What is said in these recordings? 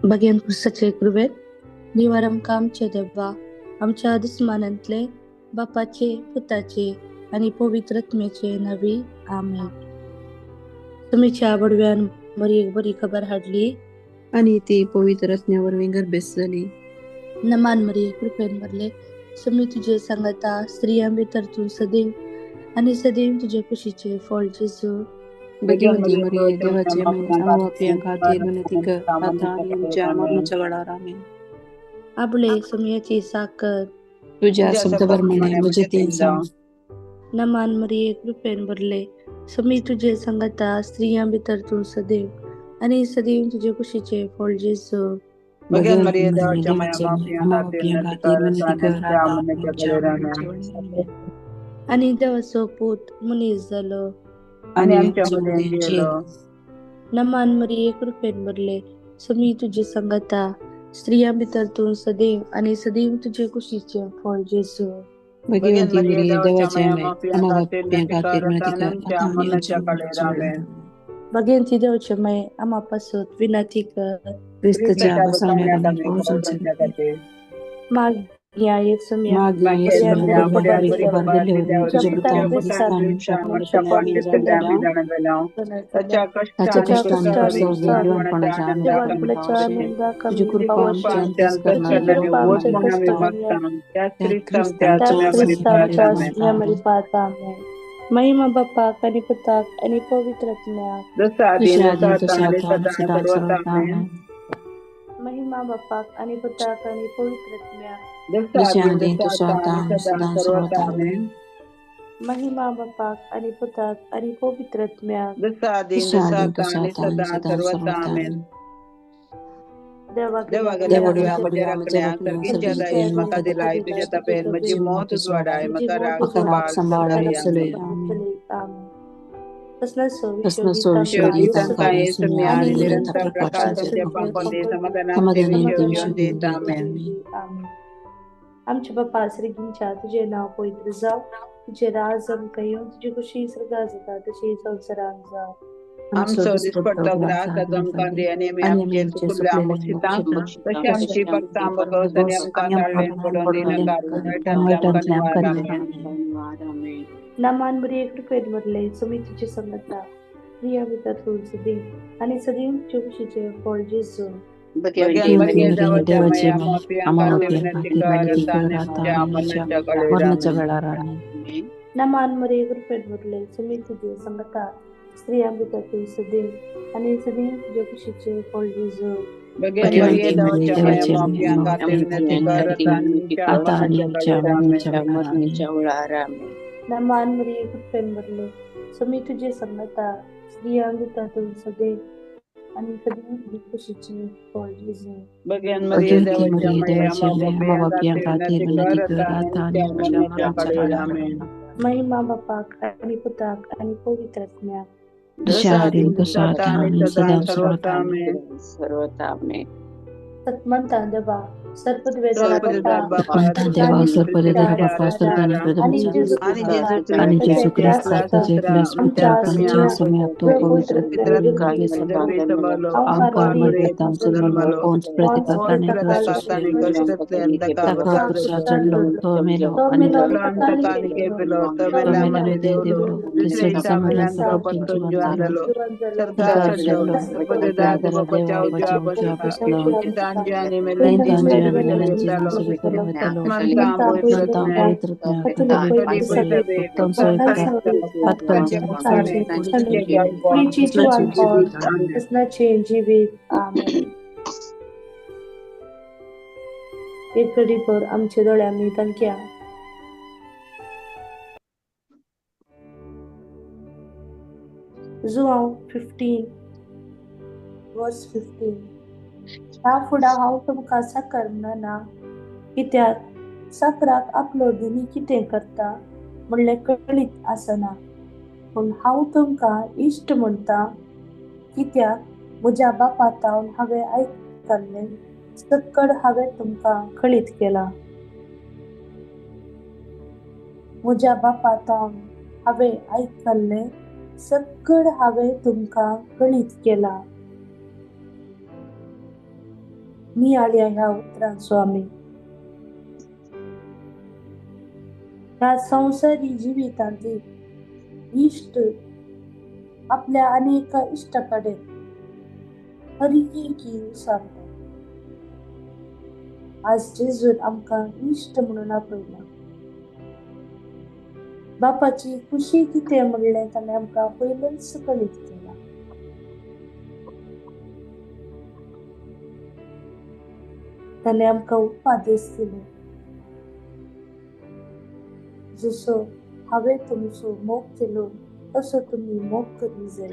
बगेन पुस्तचे कृपेत निवार आमकां आमचे देवा आमच्या दुस्मानांतले बापाचे पुताचे आणि पवित्रत्मेचे नवी आमेन. तुमीच्या बडव्यान बरी एक बरी खबर हाडली आणि ती पवित्र रत्न्यावर गर्भेस झाली. नमान मरी कृपेन भरले सुमी तुझे सांगता स्त्रियां भितर तू सदैव आणि सदैव तुझे कुशीचे फळ जेजू. भाग्यवंती मरिये देवाचे आम्हा प्रियंकातील विनंती कर आता आणि आमच्या मरणाच्या वेळावर आमेन. आपले सुमियाची साखर तुझ्या शब्दप्रमाणे म्हणजे ते सांग. नमान मरिये कृपेन भरले सुमी तुझे सांगता स्त्रियां भितर तू सदैव आणि सदैव तुझे कुशीचे फळ जेजू. भाग्यवंती मरिये देवाचे आम्हा प्रियंकातील विनंती कर आता आणि आमच्या मरणाच्या वेळावर आमेन. आणि देवाचो पूत मनीस झालो आणि आमच्यामध्ये जेल. नमान मरिये कृपेन भरले सुमी तुझे सांगता स्त्रियां भितर तू सदैव आणि सदैव तुझे कुशीचे फळ जेजू. भाग्यवंती मरिये देवाचे आम्हा प्रियंकातील विनंती कर आता आणि आमच्या मरणाच्या वेळावर आमेन. भगवंती देवाचे माय आम्हापासून विनंती कर ख्रिस्ताच्या बसवण्याला पोहोचून मागण्या येसुम्या मागण्या येसुम्या बरी खबर दिली होती तुझ्या पुत्राने त्याच्या कष्टाने तुझी कृपा आमच्या अंतस करणारी महिमा बाप्पा आणि पुताक आणि पवित्रत्म्या महिमा बाप्पा आणि पुताक आणि पवित्रत्म्या महिमा बाप्पा आणि पुताक आणि पवित्रत्म्या आमचे बाप्पा श्रीगिंच्या तुझे नाव पवित्र जाव तुझे राज आमकां येवन तुझी खुशी सर्गा जाता तशी संवसारान जाव. आमचो दिसपडटो ग्रास आज आमकां दे आनी आमचे चुकले आमकां शिता तशें आमची भक्तां बगस आनी आमकां ताळवेन पडोवन दिनाका वायटांतल्यान आमकां निवार. आमेन. नमान बरी कृपेन भरले सुमी तुझे संगता प्रिया भितर तू सदैव आणि सदैव तुझे खुशीचे फळ जेजू. नमान मरे कृपेन भरले सुमी तुझे संगता स्त्रियां भितर तू सदैव आणि सदैव तुझे खुशीचे फळ जेजू. नमान मरे कृपेन भरले सुमी तुझे संगता स्त्रियां भितर तू सदैव आणि सदैव तुझे खुशीचे फळ जेजू. महिमा बापाक आणि पुताक आणि पवित्रत्म्या सत्मंता देवा एक घडी भर आमच्या दोळ्यांनी तांक्या जुआंव 15 वर्स 15 ह्या फुडा हांव तुमकां साकर म्हणना कित्याक साकराक आपलो धनी कितें करता म्हणलें कळीत आसना पूण हांव तुमकां इश्ट म्हणटा कित्याक म्हज्या बापातावन हांवें आयकल्लें सक्कड हांवें तुमकां कळीत केला. म्हज्या बापातावन हांवें आयकल्लें सक्कड हांवें तुमकां कळीत केला. नियाळ्या ह्या उतरां स्वामी. ह्या संसारी जिवितांतील इष्ट आपल्या अनेक इष्टाकडे हरिकी विसारता. आज जेजून आमकां इष्ट म्हणून आपयला. बापाची खुशी कितें म्हणलें ताणें आमकां पयलेंच कळीत केला. ताणें आमकां उपदेश दिलो. जसो हांवें तुमचो मोग केलो तसो तुमी मोग करी जाय.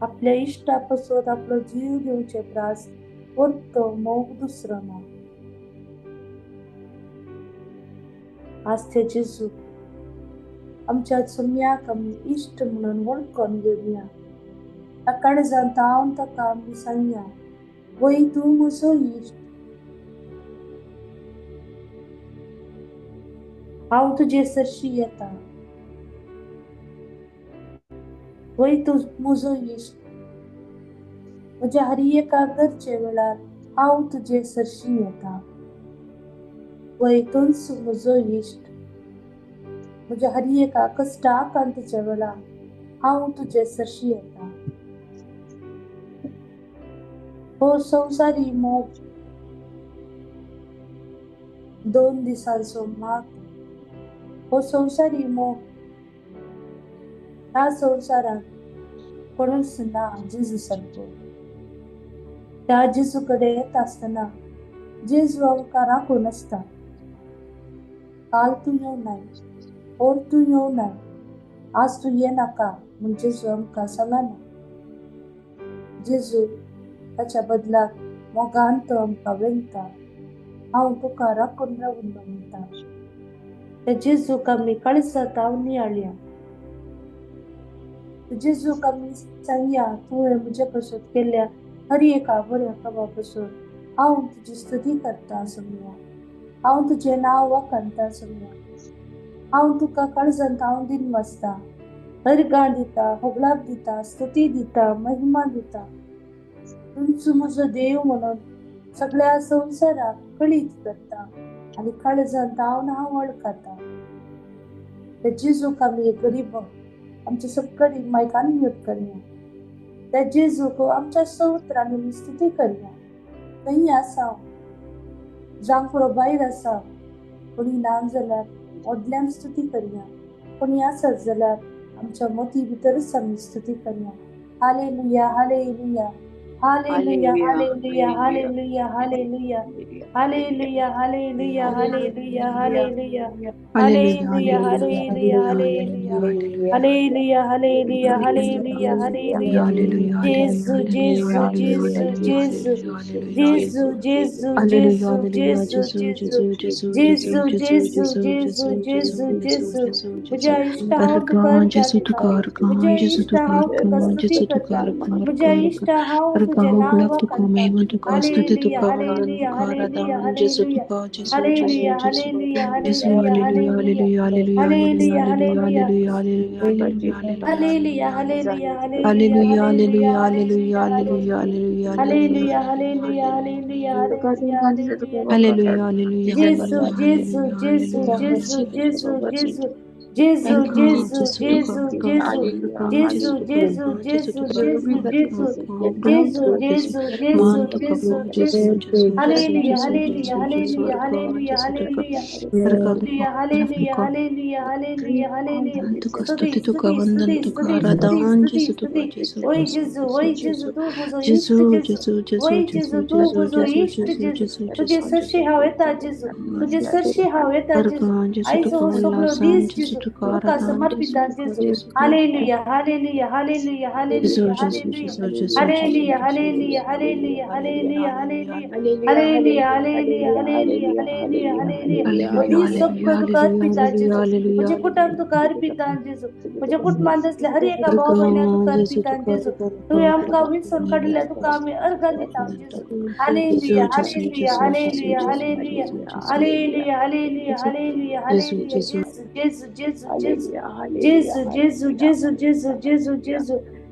आपल्या इश्टा पासून आपलो जीव घेवचे त्रास तो मोग दुसरो ना. आज ते जेजू आमच्या चुम्याक आमी इश्ट म्हणून वळखून घेवया. काळजांत हांव ताका आमी सांगया, वय तूं म्हजो इश्ट. हांव तुजे सरशी येता. वय तूं म्हजो इश्ट. म्हज्या हर एका गरजे वेळार हांव तुजे सरशी येता. वय तूंच म्हजो इश्ट. म्हज्या हर एका कश्टाकांतीच्या वेळार हांव तुजे सरशी येता. हो संवसारी मोग 2 दिसांचो माग. हो संवसारी मोग ह्या संवसारांत कोणूच ना जेजू सारको. त्या जेजू कडेन येता आसतना जेजू आमकां राखून आसता. काल तूं येवनाय, ओर तूं येवनाय, आज तूं येनाका म्हूण जेजू आमकां सांगना. जेजू ताच्या बदलाक मोगान तो आमकां वेंगता. हांव तुका राखून रावून म्हणटा. त्या जेजूक आमी काळजांत नियाळया. जेजूक आमी सांगया, तुवें म्हजे पासून केल्ल्या हर एका बऱ्या कामा पासून हांव तुजी स्तुती करता समया. हांव तुजें नांव वखणटा समया. हांव तुका काळजांत दिनवासता, हरगां दिता, होगलाप दिता, स्तुती दिता, महिमा दिता. तुमचो म्हजो देव म्हणून सगळ्या संवसाराक कळीत करता आनी काळजांत हांव वळखता. त्या जेजूक आमी गरीब आमच्या सगळी मायकान म्यूट करया. त्या जेजूक आमच्या स्तोत्रांनी आमी स्तुती करया. खंय आसा, जांकुडो भायर आसा, कोणी ना जाल्यार व्हडल्यान स्तुती करया. कोणी आसत जाल्यार आमच्या मती भितरच आमी स्तुती करया. Hallelujah, hallelujah, hallelujah, hallelujah, hallelujah, hallelujah, hallelujah, hallelujah, hallelujah, hallelujah, hallelujah, hallelujah, hallelujah, hallelujah, hallelujah, hallelujah. जेजू, जेजू, जेजू, जेजू, जेजू, जेजू, जेजू, जेजू, जेजू, जेजू, जेजू, जेजू, जेजू, जेजू. म्हज्या इश्टा हांव तुका अर्घ्या दिता. म्हज्या इश्टा हांव तुका स्तुती करता. म्हज्या इश्टा हांव तुजें नांव वखणटा. Hallelujah, hallelujah, hallelujah, hallelujah, hallelujah, hallelujah, hallelujah, hallelujah, hallelujah, hallelujah. Hallelujah, hallelujah, hallelujah, hallelujah, hallelujah, hallelujah, hallelujah, hallelujah, hallelujah, hallelujah, hallelujah. Jesus, Jesus, Jesus, Jesus, Jesus, Jesus. Jesus, Jesus, Jesus, Jesus, Jesus, Jesus, Jesus, Jesus, Jesus, Jesus, Jesus, Jesus, Jesus, Jesus. Hallelujah, hallelujah, hallelujah, hallelujah, hallelujah. Hallelujah, hallelujah, hallelujah, hallelujah, hallelujah. स्तुती, स्तुती, स्तुती, स्तुती, स्तुती, स्तुती, स्तुती. ओय जेजू, तू म्हजो इश्ट जेजू. ओय जेजू, तू म्हजो इश्ट जेजू. तुजे सरशी हांव येता जेजू. तुजे सरशी हांव येता जेजू. आयज हो सगळो दीस जेजू तुका समर्पिता जेजू. Hallelujah, hallelujah, hallelujah, hallelujah, hallelujah. Hallelujah, hallelujah, hallelujah, hallelujah, hallelujah. Hallelujah, hallelujah, hallelujah, hallelujah, hallelujah. हो दीस सगळो तुका अर्पिता जेजू. म्हजे कुटुंब तुका अर्पिता जेजू. म्हज्या कुटुंबांत असल्या हर एका भाव भयणाक तुका अर्पिता जेजू. तुवें आमकां विसरून काडल्या तुका आमी अर्घ दिता जेजू. Hallelujah, hallelujah, hallelujah, hallelujah, hallelujah, hallelujah, hallelujah, hallelujah. जेजू, जेजू, जेजू, जेजू, जेजू, जेजू, जेजू, जेजू, जेजू, जेजू.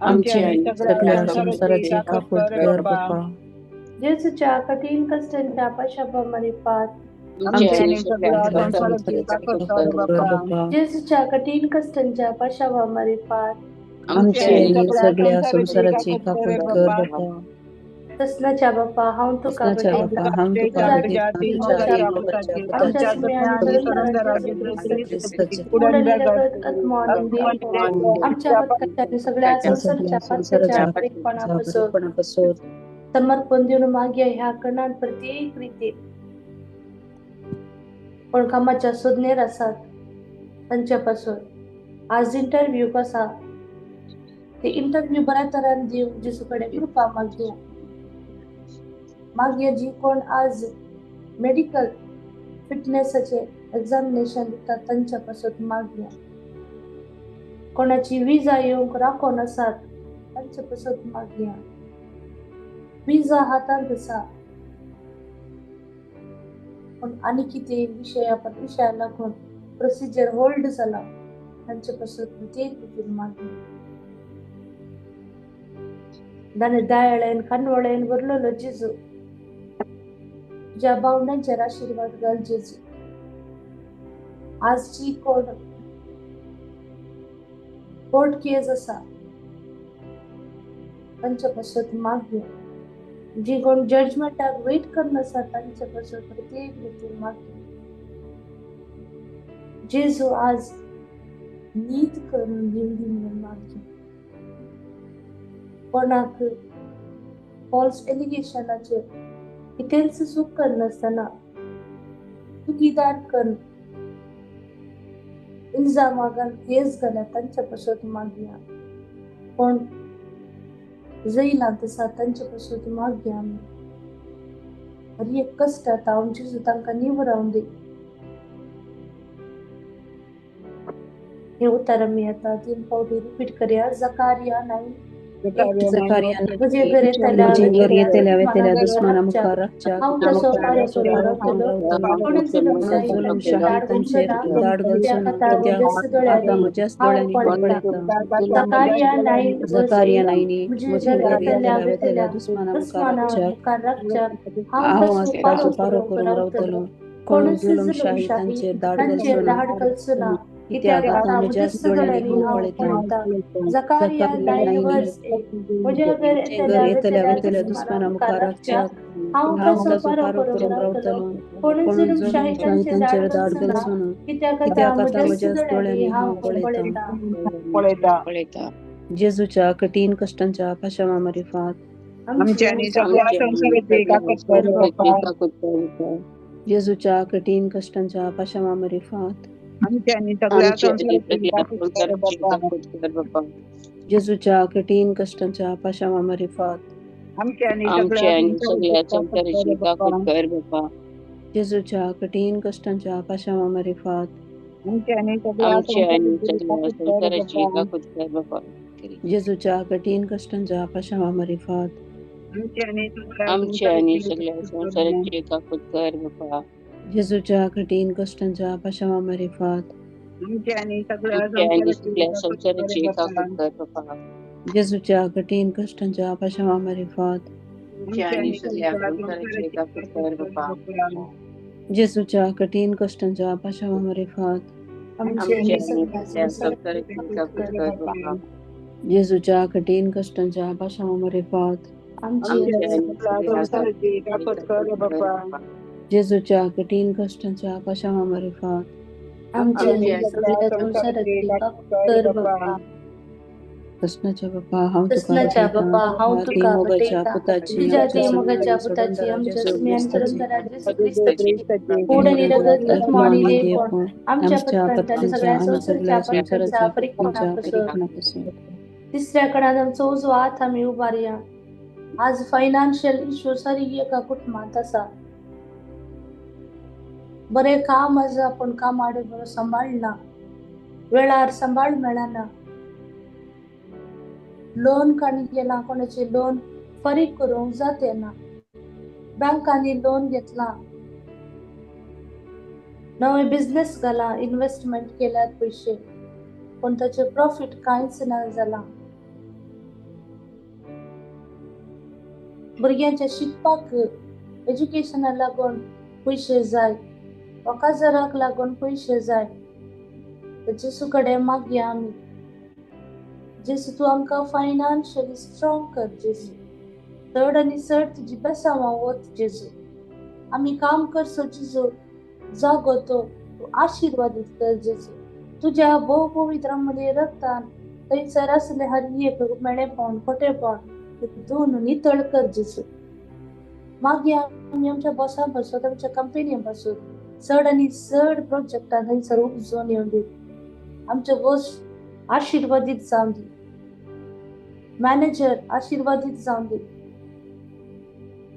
आमची आणि सगळ्या संसाराची कापूस कर बाप्पा. जेसूच्या कठीण कष्टांच्या पश्चातापामध्ये पाठ. आमची आणि सगळ्या संसाराची कापूस कर बाप्पा. जेसूच्या कठीण कष्टांच्या पश्चातापामध्ये पाठ. आमची आणि सगळ्या संसाराची कापूस कर बाप्पा. तसनाच्या बाप्पा हांव तुका कृष्णाच्या बाप्पा हांव तुका आमच्या आमच्या भक्तांनी सगळ्या संसाराच्या पापाच्या परीक्षणापासून समर्पण देऊन मागे ह्या कणांत प्रत्येक रीती पण कामाच्या सुज्ञेर आसात तांच्यापासून आज इंटरव्ह्यू कसा ते इंटरव्ह्यू बऱ्या तरान दिव जेसू कडेन कृपा मागया जी कोण आज मेडिकल फिटनेसाचे एक्झामिनेशन दितात तांच्यापासून मागया कोणाची विजा येवंक राखोन आसात तांच्यापासून मागया विजा हातांत आसा पण आनी कितें विशया लागून प्रोसिजर होल्ड जाला तांच्यापासून प्रत्येक रितीन मागया दाणे दायळेन कानवळेन बरलोलो जेजू ज्या भावनांचेर आशीर्वाद घाल जेजू आज जी कोण कोर्ट केस आसा तांच्यापासून मागया जी कोण जजमेंटाक वेट करन आसा तांच्यापासून प्रत्येक रितीन मागया जेजू आज नीत करून दिवली म्हणून मागया कोणाक फॉल्स एलिगेशनाचेर कितेंच चूक करनासतना चुकीदार करून इल्जामां केस घाल्या तांच्यापासून मागया कोण जैलांत आसा तांच्यापासून मागया आमी हर एक कश्ट आतां आमची सुद्दां तांकां निवरावन दी हे उतर आमी आतां 3 फावटी रिपीट करया जकारिया 9 तुझे घर येतल्या वेतल्या दुश्मना मुखार रक्षा जुलूमशाही तांचेर दाड घालचो ना कित्याक आता म्हज्याच दोळ्यांनी पळयता जकारिया 9 म्हजे घर येतल्या वेतल्या दुश्मना मुखार रक्षा हांव आज ताचो पारो करून रावतलो कोण जुलूमशाही तांचेर दाड घालचो ना कित्याक आता म्हज्याच दोळ्यांनी हांव पळयता जकारिया 9 वर्स 1 म्हजे घर येतल्या वेतल्या दुश्मना मुखार रक्षा हांव ताचो पारो करून रावतलो कोण जुलूमशाही तांचेर दाड घालचो ना कित्याक आता म्हज्याच दोळ्यांनी हांव पळयता. जेजूच्या कठीण कश्टांच्या पाशवामारिफात आमच्या आणि सगळ्या संसाराची कापूस कर बाप्पा. जेजूच्या कठीण कष्टांच्या पाशवामारिफात आमच्या आणि सगळ्या संसाराची कापूस कर बाप्पा. जेजूच्या कठीण कष्टांच्या पाशवामारिफात आमच्या आणि सगळ्या संसाराची कापूस कर बाप्पा. जेजूच्या कठीण कष्टांच्या पाशवामारिफात आमच्या आणि सगळ्या संसाराची कापूस कर बाप्पा. जेजूच्या कठीण कष्टांच्या पाशवामारिफात आमच्या आणि सगळ्या संसाराची कापूस कर बाप्पा. जेजूच्या कठीण कष्टांच्या पाशवामारिफात आमच्या आणि सगळ्या संसाराची कापूस कर बाप्पा. जेजूच्या कठीण कष्टांच्या पाशवामारिफात आमच्या आणि सगळ्या संसाराची कापूस कर बाप्पा. जेजूच्या कठीण कष्टांच्या पाशवामारिफात आमच्या आणि सगळ्या संसाराची कापूस कर बाप्पा. जेजूच्या कठीण कष्टांच्या पाशवामारिफात आमच्या आणि सगळ्या संसाराची कापूस कर बाप्पा. जेजूच्या कठीण कष्टांच्या पाशवामारिफात आमच्या आणि सगळ्या संसाराची कापूस कर बाप्पा. कृष्णाच्या बाप्पा हांव तुका मोगाच्या पुताची मोगाच्या पुताची आमच्या सगळ्या संसाराच्या परीक्षणापासून तिसऱ्या कणात आमचो उजो हात आमी उबारया. आज फायनान्शियल इश्यू सारी एका कुटुंबात आसा बरे काम आसा पण कामाडे बरो सांबाळना वेळार सांबाळ मेळना लोन काणी गेला कोणाचे लोन फारीक करूंक जाते ना बँकांनी लोन घेतला नवे बिझनेस घाला इन्व्हेस्टमेंट केल्यात पैसे पण त्याचे प्रॉफिट कांयच ना जाला भुरग्यांच्या शिकपाक एज्युकेशनाक लागून पयशे जाय, वखदाराक लागून पयशे जाय, तर जेसू कडेन मागया आमी. जेसू तूं आमकां फायनान्शियली स्ट्रॉंग कर जेसू. चड आनी चड तुजी बेसांवां वत जेसू. आमी काम करचो जेसू जागो तो तूं आशिर्वादीत कर जेसू. तुज्या भोव पवित्रामदे रक्तान थंयसर आसले हर एक मेळेपण खोटेपण धुवन नितळ कर जेसू. मागया आमी आमच्या बॉसान पासून आमच्या कंपनीन पासून चड आनी चड प्रोजेक्टां थंयसर उपजोवन येवन दी. आमचे बॉस आशिर्वादीत जावन दी. मॅनेजर आशिर्वादीत जावन दी.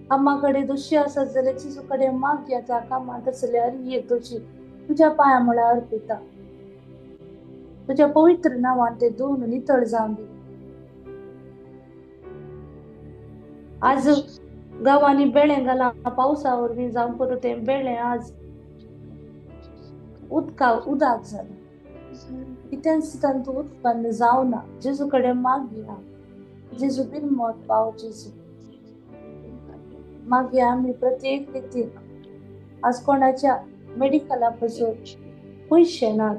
कामा कडेन दोशी आसत जाल्यार जेजू कडेन मागया त्या कामांत आसले हर एक दोशी तुज्या पांया म्हळ्यार अर्पिता. तुज्या पवित्र नांवान ते धुवन नितळ जावन दी. आज गांवांनी बेळें घाला पावसा वरवीं जावं करूं तें बेळें आज उदक जालें. कितें सुद्दां तूं उत्पन्न जावना. जेजू कडेन मागया. जेजू बिनमोत पाव जेजू. मागया आमी प्रत्येक रितीन आज कोणाच्या मेडिकला पासून पयशे नात,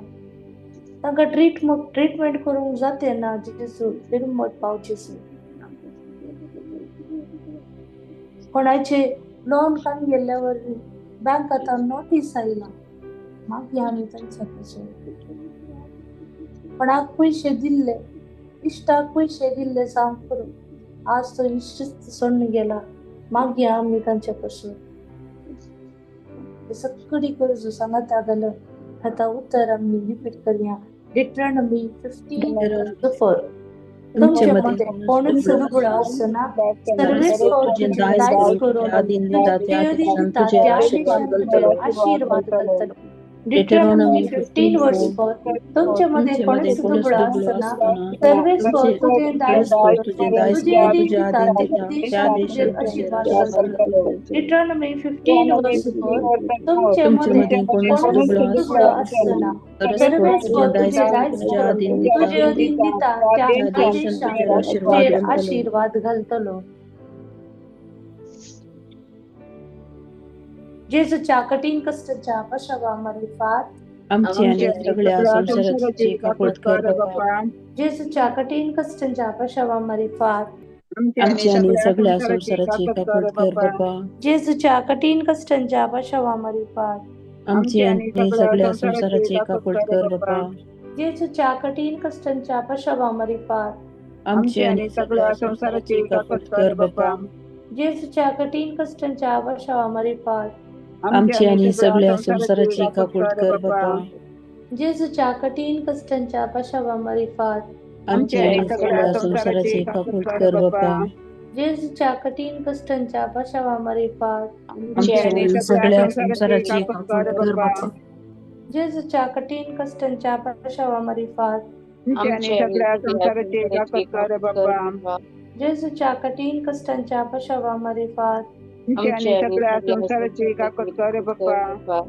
तांकां ट्रीटमेंट करूंक जाते ना. जेजू बिनमोत पाव जेजू. कोणाचे लोन काडून गेल्ल्या वरवीं बँकांत नोटीस आयला. मागया आमी तांच्या पासून. कोणाक पयशे दिल्ले, इश्टाक पयशे दिल्ले जावं करूं आज तो इश्ट सोडून गेला. मागया आमी तांच्या पासून. सगळी गरजो सांगता जाल्यार आतां उतर आमी रिपीट करया. डिट्रॉनॉमी 15:4. तुमचे मध्ये कोणूच दुबळा असना, सर्वेच तुझे दायज करून देव दिता त्या आशीर्वाद घालतलो. डिट्रॉनॉमी 15:4. तुमच्या मध्ये कोणूच दुबळा असना, सर्वेच तुझे दायज करून तुझे दिता त्या देशात आशीर्वाद घालतलो. डिट्रॉनॉमी 15:4. तुमच्या मध्ये कोणूच दुबळा असना, सर्वेच तुझे दायज करून तुझे अधीन दिता त्या देशात आशीर्वाद घालतलो. जेजूच्या कठीण कष्टाच्या पशावा मार्फत आमची आणि सगळ्या संसाराची कापड कर बाप्पा. जेजूच्या कठीण कष्टाच्या पशावा मार्फत आमची आणि सगळ्या संसाराची कापड कर बाप्पा. जेजूच्या कठीण कष्टाच्या पशावा मार्फत आमची आणि सगळ्या संसाराची कापड कर बाप्पा. जेजूच्या कठीण कष्टाच्या पशावा मार्फत आमची आणि सगळ्या संसाराची कापड कर बाप्पा. जेजूच्या कठीण कष्टाच्या पशावा मार्फत आमची आणि सगळ्या संसाराची कापड कर बाप्पा. जेजूच्या कठीण कष्टाच्या पशावा मार्फत आमची आणि सगळ्या संसाराची कापड कर बाप्पा. जेजूच्या कठीण कष्टाच्या पशावा मार्फत आमची आणि सगळ्या संसाराची कापड कर बाप्पा. जेजूच्या कठीण कष्टाच्या पशावा मार्फत आमची आणि सगळ्या संसाराची कापड कर बाप्पा. जेजूच्या कठीण कष्टाच्या पशावा मार्फत आमची आणि सगळ्या संसाराची कापड कर बाप्पा.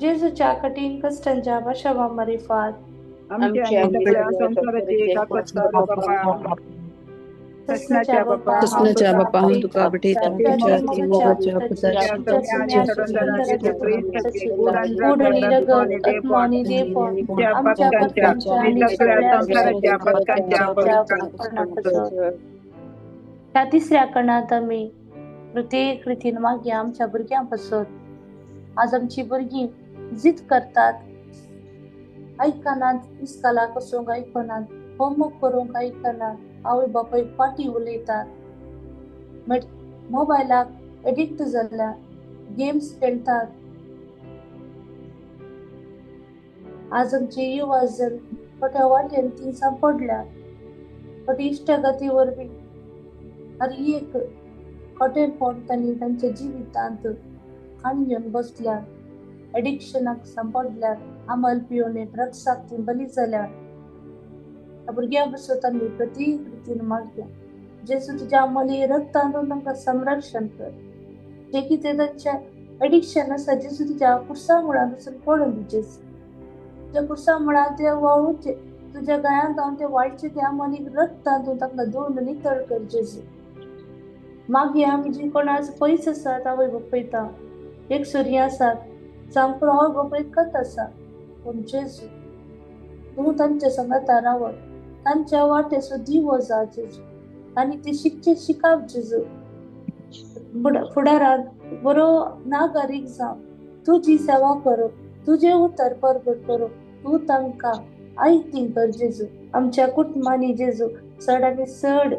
जेजूच्या कठीण कष्टाच्या पशावा मार्फत आमची आणि सगळ्या संसाराची कापड कर बाप्पा. कृष्णाच्या बाप्पा हम तुका भेटता देवाच्या पुत्राच्या उडणी रगत आत्मानी देवपण आमच्या पत्त्यांच्या आणि त्या तिसऱ्या कणात आमी प्रत्येक रितीन मागया आमच्या भुरग्यांपासून. आज आमची भुरगीं जिद करतात, आयकनात, इस्कालाक वचूंक आयकनात, होमवर्क करूंक आयकनात, आवय बापाय पाटी उलयतात, मोबायलाक एडिक्ट जाल्ल्या, गेम्स खेळटात. आज आमचे युवा जन खोट्या वाटेन तिनसां पडल्यात. खोटी इश्टगती वरवीं हर एक खोटेपण तांणी तांच्या जिवितांत हाणून बसल्यात. एडिक्शनाक सांपडल्यात, अंमल पिवन ड्रग्साक ती बली जाल्यात. भुरग्यां पासून आमी प्रत्येक रितीन मागया जेजू तुज्या अमली रक्तांतून तांकां संरक्षण कर. जे कितें तांचे एडिक्शन आसा जेजू तुज्या कुर्सा मुळांत वचून पडून दी. जेजू तुज्या कुर्सा मुळांत ते वाळूचे, तुज्या गळ्यांत जावन ते वाळचे ते अमली रक्तांतून तांकां धुवन नितळ कर. जेजू मागे आमी जी कोण आज पयस आसात आवय बापयता एक सूर्य आसात जांकां आवय बापयत आसा पूण जेजू तूं तांच्या संगता रावत तांच्या वाटेचो दिवो जा जेजू आनी ते शिकचे शिकाप जेजू फुडारात बरो नागरीक जावन तुजी सेवा करप तुझे उतर परगट करप तूं तांकां आयतीं कर जेजू आमच्या कुटुंबांनी जेजू चड आनी चड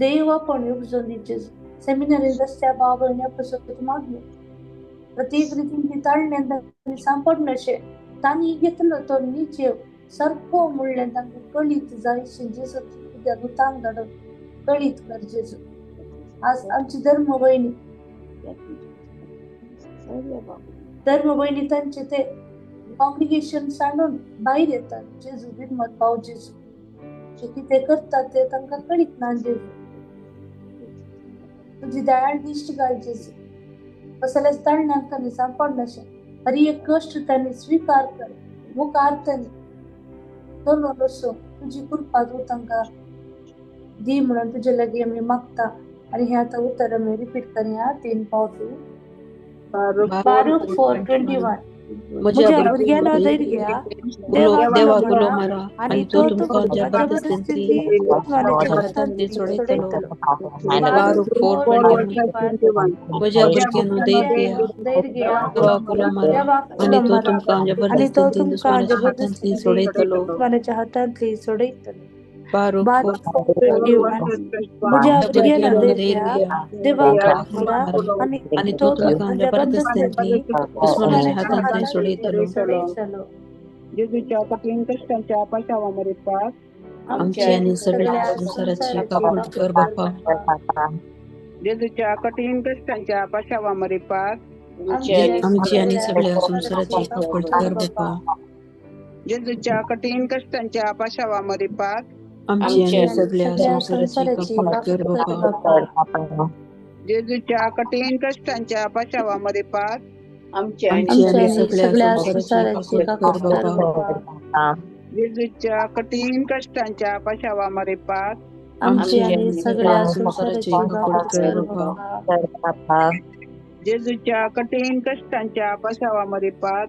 देवापण उपजून दी जेजू सेमिनारीन रस्त्या बाबळण्यापासून मागणी प्रत्येक रितीन ती ताळण्यात सांपडनशे तांणी घेतलो तो निचेव सारको म्हणलें तांकां कळीत जायशें जेजू तुज्या दुतांक धाडप कळीत कर जेजू आज आमची धर्म बहिणी तांचे ते कॉंग्रिगेशन सांडून भायर येतात जेजू बिनमत पाव जेजू जे कितें करतात ते तांकां कळीत ना जेजू तुजी दयाळ दिश्ट घाल जेजू कसल्याच ताळण्यांत तांणी सांपडनशें हर एक कश्ट तांणी स्वीकार कर मुखार तांणी दोन असो तुजी कृपा तूं तांकां दी म्हणून तुजे लागीं आमी मागता आणि हे आता उत्तर आमी रिपीट करूया 3 पावटी बारूक 4:21 म्हज्या भुरग्यांना धैर्य देवा गुलो मारा आणि तो तुमकां जबरदस्तीन उत्वानाच्या हातांतली सोडयतलो बारूक 4:21 म्हज्या भुरग्यांना धैर्य देवा गुलो मारा आणि तो तुमकां जबरदस्तीन हातांतली सोडयतलो उत्वानाच्या हातांतली सोडयतलो बारूक 4:21 म्हज्या भुरग्यांना धैर्य देवा गुलो मारा आणि तो तुमकां जबरदस्तीन दुश्मनाच्या हातांतली सोडयतलो जेजूच्या कठीण कष्टांच्या पाशावामध्ये पास आमची आणि सगळ्या संसाराची कापड कर बाप्पा जेजूच्या कठीण कष्टांच्या पाशावामध्ये पास आमची आणि सगळ्या संसाराची कापड कर बाप्पा जेजूच्या कठीण कष्टांच्या पाशावामध्ये पास आमची आणि सगळ्या संसाराची कापड कर बाप्पा जेजूच्या कठीण कष्टांच्या पाशावामध्ये पास आमची आणि सगळ्या संसाराची कापड कर बाप्पा जेजूच्या कठीण कष्टांच्या पाशावामध्ये पास आमची आणि सगळ्या संसाराची कापड कर बाप्पा जेजूच्या कठीण कष्टांच्या पाशावामध्ये पास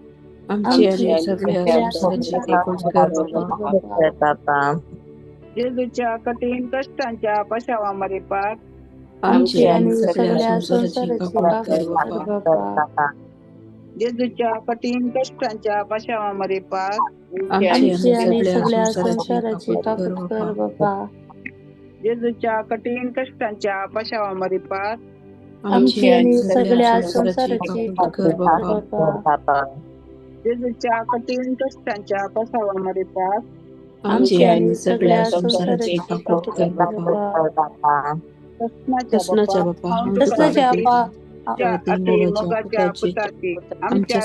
आमची आणि सगळ्या संसाराची कापड कर बाप्पा जेजूच्या कठीण कष्टांच्या पाशावामध्ये पास आमची आणि सगळ्या संसाराची कापड कर बाप्पा जेजूच्या कठीण कष्टांच्या पाशावामध्ये पास आमची आणि सगळ्या संसाराची कापड कर बाप्पा जेजूच्या कठीण कष्टांच्या पाशावामध्ये पास आमची आणि सगळ्या संसाराची कापड कर बाप्पा जेजूच्या कठीण कष्टांच्या पाशावामध्ये पास आमची आणि सगळ्या संसाराची कापड कर बाप्पा कृष्णाच्या बाप्पा मगाच्या पुताची आमच्या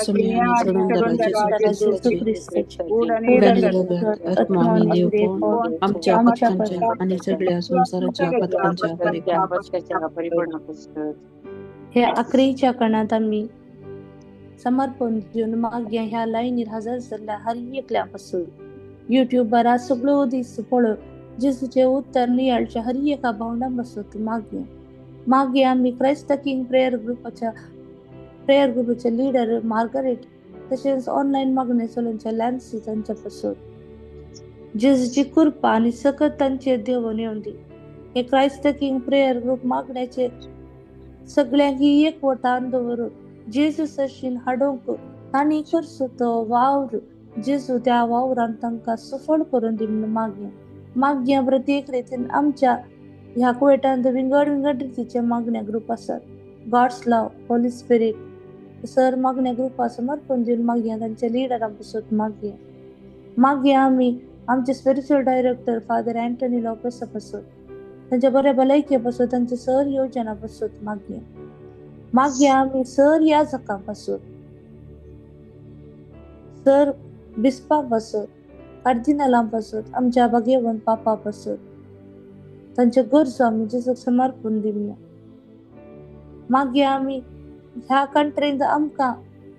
आणि सगळ्या संसाराच्या हे अकरेच्या कणात आम्ही समर्पण देऊन मागे ह्या लाईनीर हजर जाल्ल्या हर एकल्यापासून युट्यूबवर सगळो दीस पळय जेजूचे उत्तर नियाळच्या हर एका भावना बसत मागे आम्ही क्राइस्ट किंग प्रेयर ग्रुपचे लीडर मार्गरेट तसेच ऑनलाईन मागणे चलूनच्या लॅन्सी त्यांच्यापासून जेजूची कृपा आणि सकत त्यांचे देवण येऊन दी हे क्राइस्ट किंग प्रेयर ग्रुप मागण्याचे सगळ्यांनी एकवटान दवरून जेजू सशीन हाडोंक आणि करसो वावर जेजू त्या वावरान तांकां सफळ करून दी म्हणून मागे प्रत्येक रितीन आमच्या ह्या कुवेटांत विंगड रितीचे मागण्या ग्रुप आसात गॉड्स लव होली स्पिरिट सर मागण्या ग्रुपा समर्पण दिवन मागया तांच्या लिडरां पासून मागे आमी आमचे स्पिरिच्युअल डायरेक्टर फादर अँटनी लॉपेसा पासून तांच्या बऱ्या भलायके पासून तांच्या सर योजना पासून मागे आमी सर याजका पासून सर बिस्पा पासून कार्दिनलां पासून आमच्या भाग्यवन पापा पासून तांचे गरजो आमी जेजूक समर्पण दिवया मागे आमी ह्या कंट्रींत आमकां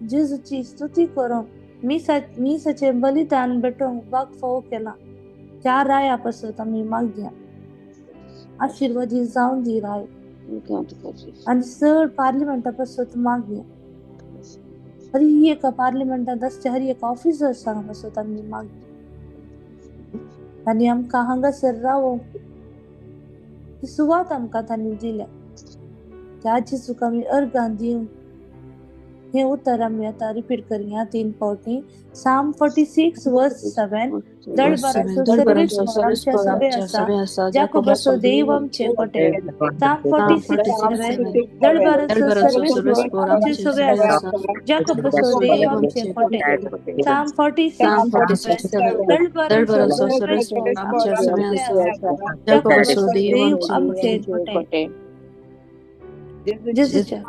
जेजूची स्तुती करून मिसाचे बलिदान भेटोवंक वाग फावो केला त्या राया पासून आमी मागया आशिर्वादी जावन दी राय आणि चड पार्लिमेंटापासून मागे हरी एका पार्लिमेंटात असते हरी एका ऑफिसर्सांक पासून आमी मागे आनी आमकां हांगासर रावोंक ती सुवात आमकां तांणी दिल्या त्या जेजूक आमी अर्गां दिवन हे उतर आमी आतां रिपीट करया 3 फावटी Psalm 46 verse 7 जड बराचो सर्वेस्पर आमच्या सभे आसा ज्याक बसो देव आमचे कोटे Psalm 46 7 जड बराचो सर्वेस्पर आमचे सभे आसा ज्याक बसो देव आमचे कोटे Psalm 46 7 जड बराचो सर्वेस्पर आमच्या सभे आसा ज्याक बसो देव आमचे कोटे जेजूच्या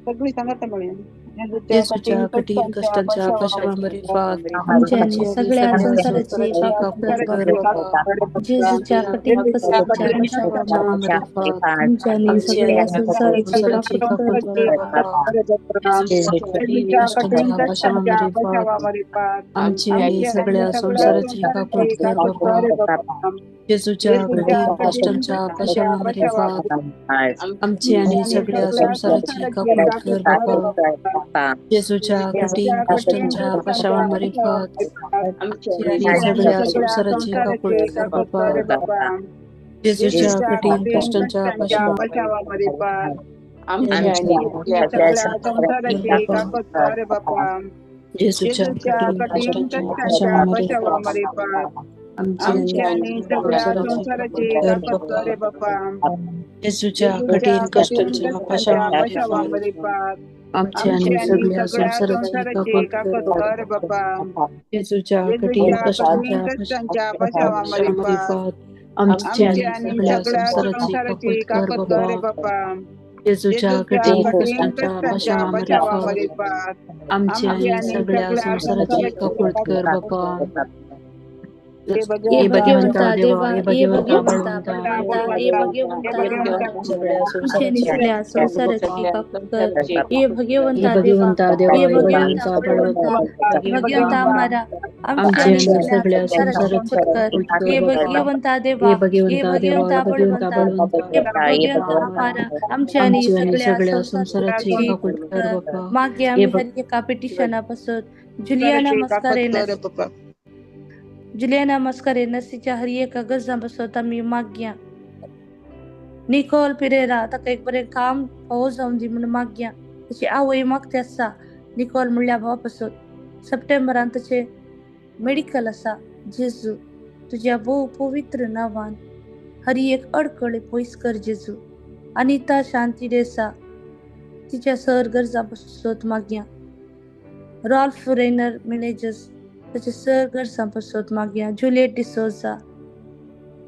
सगळी सांगता म्हणून येसूच्या कठीण कष्टांच्या कशावर फात आमच्यानी सगळ्या संसाराची जेजूच्या कठीण कष्टांच्या कशावर फात आमच्यानी सगळ्या संसाराची आमची सगळ्या संसाराची कापड कर बाबा येसूच्या कठीण कष्टांच्या कशावर फात आमची आणि सगळ्या संसाराची कापड कर बाबा येसूच्या कठीण कष्टांच्या कशावर फात आमची आणि सगळ्या संसाराची कापड कर बाबा येसूच्या कठीण कष्टांच्या कशावर येसूच्या कठीण कष्टांच्या कशावर येसूच्या कठीण कष्टांच्या कशावर आमच्या आणि सगळ्या संसाराची कापड कर बाबा येसूच्या कठीण कष्टांच्या कशावर आमच्या आणि सगळ्या संसाराची कापड कर बाबा येसूच्या कठीण कष्टांच्या कशावर आमच्या आणि सगळ्या संसाराची कापड कर बाबा ये भगवंता देवा ये भगवंता बलवंता ये भगवंता सगळ्या संसाराची कापड ये भगवंता देवा ये भगवंता बलवंता भगवंता आम्हाला आमच्या सगळ्या संसाराची कापड ये भगवंता देवा ये भगवंता बलवंता ये भगवंता आम्हाला आमच्या सगळ्या संसाराची कापड कर बाबा मागे आम्ही हर एका पिटिशनापासून जुलियाना मस्करेनस तिच्या हर एका गरजांपासून आम्ही मागया निकोल पिरेरा ताका एक बरें काम फावो जावन दी म्हणून मागया तशी आवय मागते आसा निकोल म्हणल्या भावा पासून सप्टेंबरान ताचे मेडिकल आसा जेजू तुझ्या भोव पवित्र नांवान हर एक अडकळी पयस कर जेजू अनिता शांती देसा तिच्या सर गरजांपासून मागया रॉल्फ रेनर मिनेजस ताचे सर गरजांपासून मागया जुलिएट डिसोजा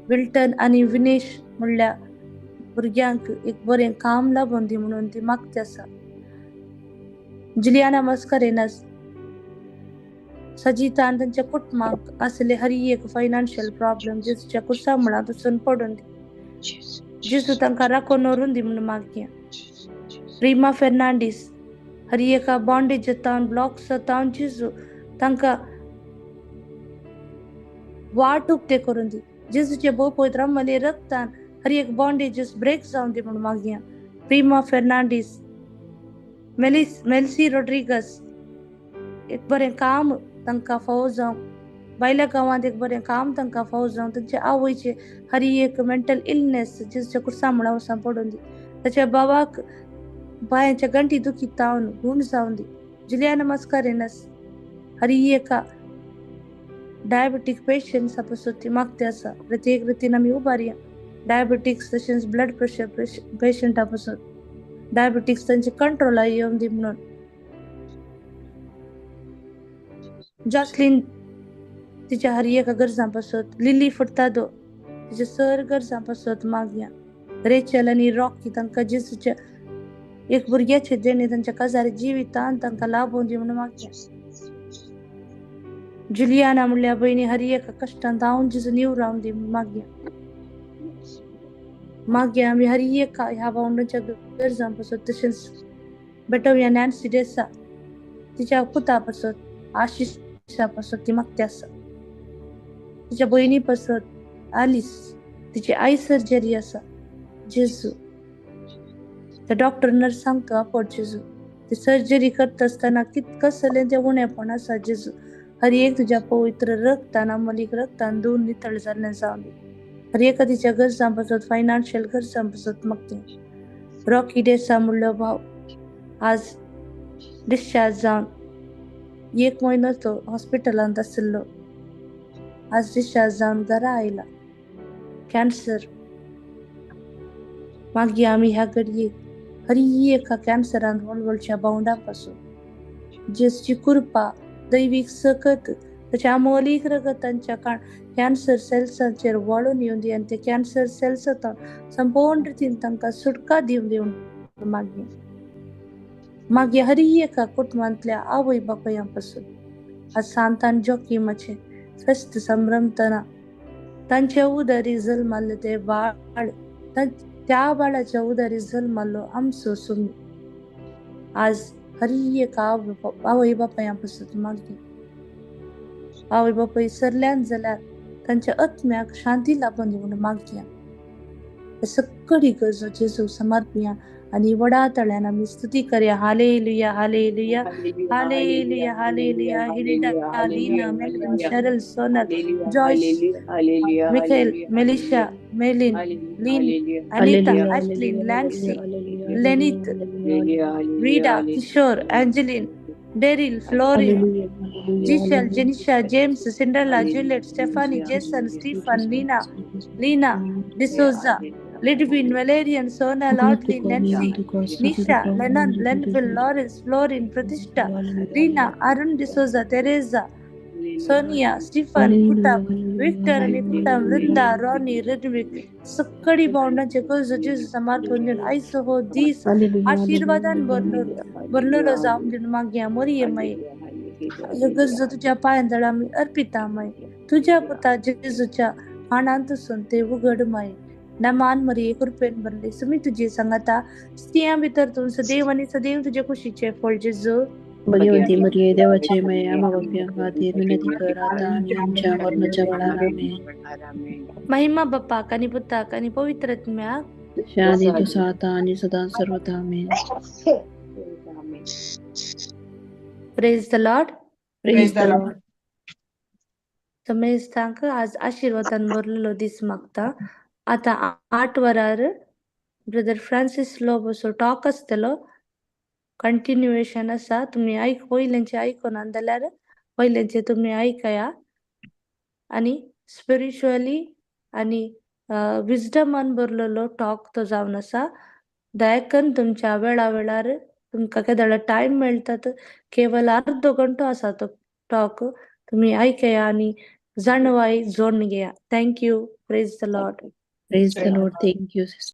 विल्टन आणि विनेश म्हणल्या भुरग्यांक एक बरें काम लाभून दी म्हणून ती मागते आसा जुलियाना मस्करेनस सजिता आणि त्यांच्या कुटुंबाक असले हर एक फायनान्शियल प्रॉब्लेम जेजूच्या कुर्सा मुळांतून पडून दी जेजू तांकां राखून व्हरून दी म्हणून मागया रिमा फेर्नांडीस हर एका बॉन्डेज जातावन ब्लॉक जातावन जेजू तांकां वाटूक ते करून दी जेजूचे भोव पवित्र मले रक्तान हर एक बॉन्डेजेस ब्रेक जावन दी म्हणून मागया प्रिमा फेर्नांडीस मेल्सी रोड्रिगस एक बरें काम तांकां फावो जावं भायल्या गांवांत एक बरें काम तांकां फावो जावं तांचे आवयचे हर एक मेंटल इलनेस जेजूच्या कुर्सा मुळा वचून पडून दी ताच्या बाबाक बायांच्या गंठी दुखी तावन गूण जावन दी जुलियाना मस्करेनस हर एका डायबिटीक पेशंट्स पासून ती मागते आसा प्रत्येक रितीन आमी उबारया डायबिटीक्स तशेंच ब्लड प्रेशर पेशंटा पासून डायबिटीक्स तांचे कंट्रोला येवन दी म्हणून जॉसलीन तिच्या हर एका गरजांपासून लिली फुर्तादो तिच्या सर गरजांपासून मागया रेचल आणि रॉकी तांकां जेजूच्या एक भुरग्याचे देणे तांच्या काजारी जिवितान तांकां लाभून दी म्हणून मागया जुलियाना म्हणल्या बहिणी हर एका कष्टान धांवन जेजू नीव रावन दी मागया आमी हर एका ह्या भावंडांच्या गरजांपासून तशेंच बेटोविया नॅन्सी देसा तिच्या पुता पासून आशिषा पासून ती मागते आसा तिच्या बहिणी पासून आलिस तिची आई सर्जरी आसा जेजू त्या डॉक्टर नर्स सांगतो आपण जेजू ते सर्जरी करत असताना कसले ते उण्या पण असा जेजू हर एक तुझ्या पवित्र रक्ताना मलिक रक्तान दोन नितळ जाण्या जाऊन हर एका तिच्या गरजांपासून फायनान्शियल गरजांपासून मग ते रॉकी डेसा मुलं भाव आज डिस्चार्ज जाऊन 1 महिना तो हॉस्पिटलांत आसलो आज डिस्चार्ज जाऊन घरा आयला कॅन्सर मागीर आमी ह्या घडयेक हर एका कॅन्सरान वळवळच्या बावंडापासून जेसची कृपा दैविक सकत त्याच्या अमोलिक रगतांच्या कॅन्सर सेल्सांचेर वळून येऊन दी आणि ते कॅन्सर सेल्सांतून संपूर्ण रितीन तांकां सुटका दिवन मागीर हर एका कुटुंबांतल्या आवय बापायांपासून आज सांतान जोखीमाचे स्वस्थ संभ्रमतना तांच्या उदरी जल्माले ते बाळ त्या बाळाच्या उदरी जल्मालो आमचो सुमी आज हर एका आवय बापायांपासून मागीर आवय बापाय सरल्यान जाल्यार तांच्या आत्म्याक शांती लाभून दिवन मागया सगळी गरजो जेजू समर्पिया आणि वडा तळ्यान आमी स्तुती करया hallelujah hallelujah hallelujah hallelujah Hilda Leena Melvin Sharal Sonal Joyce Mikhel Melisha Melin Lin Anita Ashlin Lancy Lenit Reeda Kishore Angeline Daryl Florin Jishal Jenisha James Cinderella Juliet Stephanie Jason Stephen Leena D'Souza Lidwin Valerian Sona Lordlin Nancy Nisha Lennon Lenvil Lawrence Florin Pratishtha Reena Arun D'Souza Tereza Sonia Stephen कुटम विक्टर निकुटम वृंदा रॉनी ऋत्विक सगळी भावंडांचे गरजो जेजू समर्पण देऊन आयचो हो दीस आशीर्वादान भरलेलो जाऊन देऊन मागया मोरये गरजो तुझ्या पायांतळ आमी अर्पिता माय तुझ्या पुता जेजूच्या खाणांतसून ते उघड माय नमान मरी कृपेन भरले सुमी तुझी सांगता स्त्रियां भितर तू सदैव आणि सदैव तुझे खुशीचे फळ जेजू भगवती मरिये देवाचे मय आम्हा खातीर विनंती कर आता आणि आमच्या मरणाच्या वेळार आमेन. महिमा बाप्पाक आणि पुताक आणि पवित्र आत्म्याक शादी तुझा आता आणि सदा सर्वदा amen. Praise the Lord. Praise the Lord. समेस्तांक आज आशीर्वादान भरलेलो दीस मागता. आता 8 वरार ब्रदर फ्रांसिस लोबोसो टॉक आसतलो. कंटिन्युएशन आसा. तुम्ही वयल्यांचे आयकोना जाल्यार वयल्यांचे तुम्ही आयकया आणि स्पिरिच्युअली आणि विजडमान भरलेलो टॉक तो जावन आसा. दयाकन तुमच्या वेळार तुमकां केदळ टाइम मेळटा केवळ अर्धो घंटो आसा तो टॉक. तुम्ही ऐकया आणि जाणवाई जोडून घ्या. Thank you. Praise the Lord. Praise the Lord. Thank you, sister.